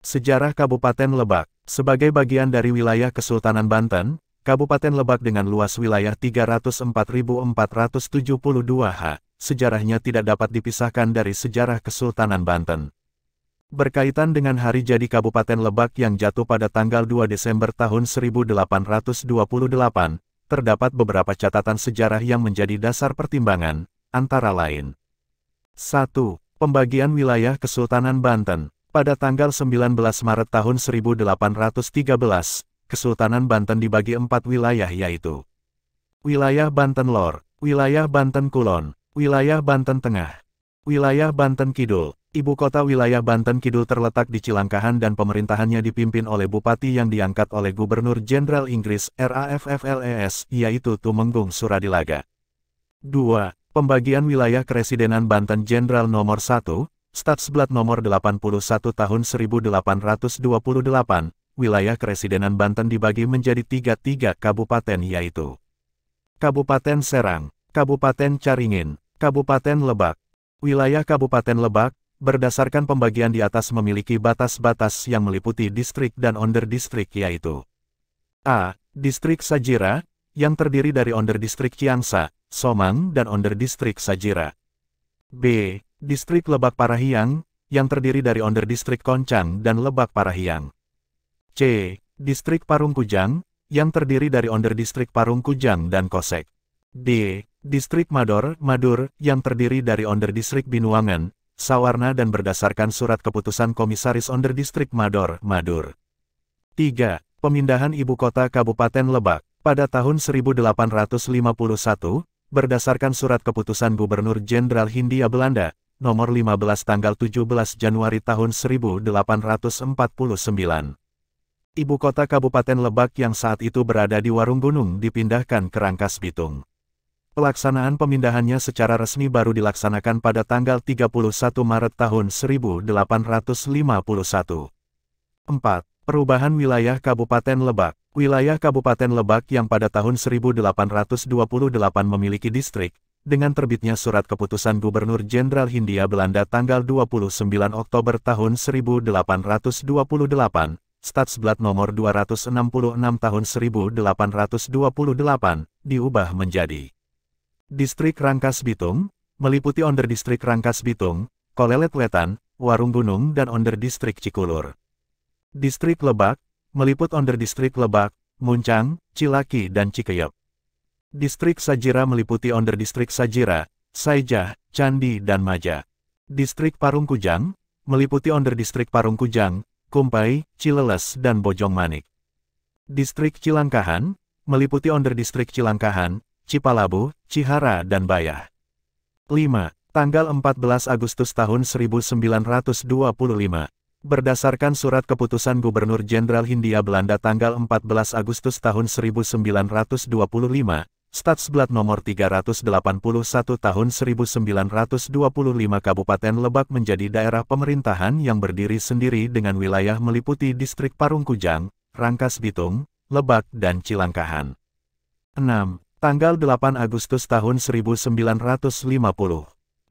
Sejarah Kabupaten Lebak. Sebagai bagian dari wilayah Kesultanan Banten, Kabupaten Lebak dengan luas wilayah 304.472 ha, sejarahnya tidak dapat dipisahkan dari sejarah Kesultanan Banten. Berkaitan dengan hari jadi Kabupaten Lebak yang jatuh pada tanggal 2 Desember tahun 1828, terdapat beberapa catatan sejarah yang menjadi dasar pertimbangan, antara lain. 1. Pembagian wilayah Kesultanan Banten. Pada tanggal 19 Maret tahun 1813, Kesultanan Banten dibagi 4 wilayah yaitu wilayah Banten Lor, wilayah Banten Kulon, wilayah Banten Tengah, wilayah Banten Kidul. Ibu kota wilayah Banten Kidul terletak di Cilangkahan dan pemerintahannya dipimpin oleh bupati yang diangkat oleh Gubernur Jenderal Inggris RAFFLES, yaitu Tumenggung Suradilaga. 2. Pembagian wilayah Keresidenan Banten Jenderal Nomor 1, Stadsblad Nomor 81 Tahun 1828, wilayah Keresidenan Banten dibagi menjadi 3 kabupaten yaitu Kabupaten Serang, Kabupaten Caringin, Kabupaten Lebak. Wilayah Kabupaten Lebak, berdasarkan pembagian di atas memiliki batas-batas yang meliputi distrik dan onderdistrik yaitu A. Distrik Sajira, yang terdiri dari onderdistrik Ciangsa, Somang dan onderdistrik Sajira. B. Distrik Lebak Parahiang, yang terdiri dari onderdistrik Koncang dan Lebak Parahiang. C. Distrik Parung Kujang, yang terdiri dari onderdistrik Parung Kujang dan Kosek. D. Distrik Mador, Madur, yang terdiri dari onderdistrik Binuangan, Sawarna dan berdasarkan surat keputusan Komisaris Onderdistrik Mador, Madur. 3. Pemindahan ibu kota Kabupaten Lebak. Pada tahun 1851, berdasarkan surat keputusan Gubernur Jenderal Hindia Belanda, nomor 15 tanggal 17 Januari tahun 1849. Ibu kota Kabupaten Lebak yang saat itu berada di Warunggunung dipindahkan ke Rangkas Bitung. Pelaksanaan pemindahannya secara resmi baru dilaksanakan pada tanggal 31 Maret tahun 1851. 4. Perubahan wilayah Kabupaten Lebak. Wilayah Kabupaten Lebak yang pada tahun 1828 memiliki distrik, dengan terbitnya surat keputusan Gubernur Jenderal Hindia Belanda tanggal 29 Oktober tahun 1828, Stadsblad nomor 266 tahun 1828, diubah menjadi Distrik Rangkas Bitung, meliputi onderdistrik Rangkas Bitung, Kolelet Wetan, Warunggunung dan onderdistrik Cikulur. Distrik Lebak, meliput onderdistrik Lebak, Muncang, Cilaki dan Cikeyep. Distrik Sajira meliputi onderdistrik Sajira, Saijah, Candi dan Maja. Distrik Parung Kujang, meliputi onderdistrik Parung Kujang, Kumpai, Cileles dan Bojong Manik. Distrik Cilangkahan, meliputi onderdistrik Cilangkahan, Cipalabu, Cihara dan Bayah. 5. Tanggal 14 Agustus tahun 1925. Berdasarkan surat keputusan Gubernur Jenderal Hindia Belanda tanggal 14 Agustus tahun 1925, Stadsblad nomor 381 tahun 1925 Kabupaten Lebak menjadi daerah pemerintahan yang berdiri sendiri dengan wilayah meliputi distrik Parung Kujang, Rangkas Bitung, Lebak dan Cilangkahan. 6. Tanggal 8 Agustus tahun 1950.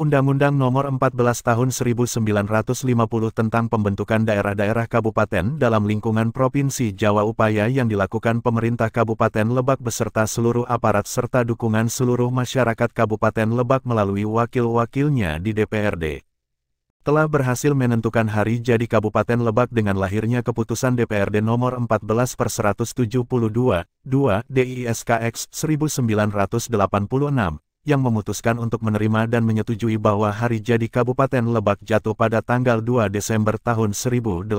Undang-Undang Nomor 14 Tahun 1950 tentang pembentukan daerah-daerah kabupaten dalam lingkungan Provinsi Jawa, upaya yang dilakukan pemerintah Kabupaten Lebak beserta seluruh aparat serta dukungan seluruh masyarakat Kabupaten Lebak melalui wakil-wakilnya di DPRD, telah berhasil menentukan hari jadi Kabupaten Lebak dengan lahirnya Keputusan DPRD Nomor 14/172, 2, DISKX 1986, yang memutuskan untuk menerima dan menyetujui bahwa hari jadi Kabupaten Lebak jatuh pada tanggal 2 Desember tahun 1828.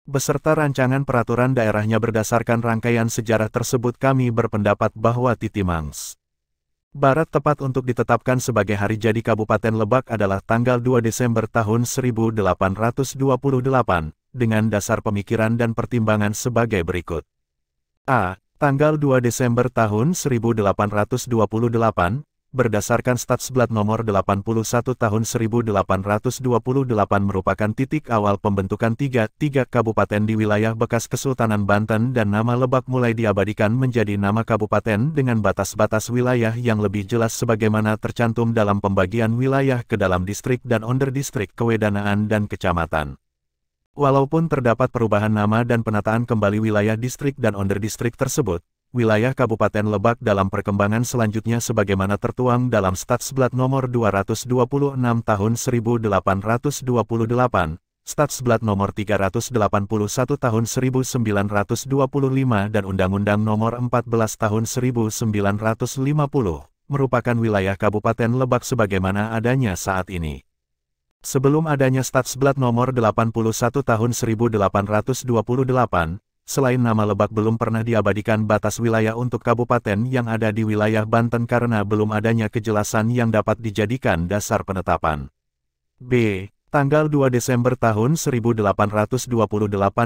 Beserta rancangan peraturan daerahnya berdasarkan rangkaian sejarah tersebut kami berpendapat bahwa Titimangs Barat tepat untuk ditetapkan sebagai hari jadi Kabupaten Lebak adalah tanggal 2 Desember tahun 1828, dengan dasar pemikiran dan pertimbangan sebagai berikut. A. Tanggal 2 Desember tahun 1828, berdasarkan Statsblad nomor 81 tahun 1828 merupakan titik awal pembentukan tiga kabupaten di wilayah bekas Kesultanan Banten dan nama Lebak mulai diabadikan menjadi nama kabupaten dengan batas-batas wilayah yang lebih jelas sebagaimana tercantum dalam pembagian wilayah ke dalam distrik dan onderdistrik kewedanaan dan kecamatan. Walaupun terdapat perubahan nama dan penataan kembali wilayah distrik dan onderdistrik tersebut, wilayah Kabupaten Lebak dalam perkembangan selanjutnya sebagaimana tertuang dalam Statsblad nomor 226 tahun 1828, Statsblad nomor 381 tahun 1925 dan Undang-Undang nomor 14 tahun 1950, merupakan wilayah Kabupaten Lebak sebagaimana adanya saat ini. Sebelum adanya Statsblad nomor 81 tahun 1828, selain nama Lebak belum pernah diabadikan batas wilayah untuk kabupaten yang ada di wilayah Banten karena belum adanya kejelasan yang dapat dijadikan dasar penetapan. B. Tanggal 2 Desember tahun 1828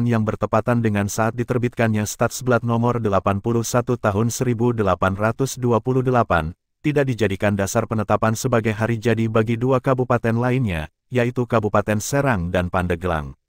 yang bertepatan dengan saat diterbitkannya Statsblad nomor 81 tahun 1828, tidak dijadikan dasar penetapan sebagai hari jadi bagi dua kabupaten lainnya, yaitu Kabupaten Serang dan Pandeglang.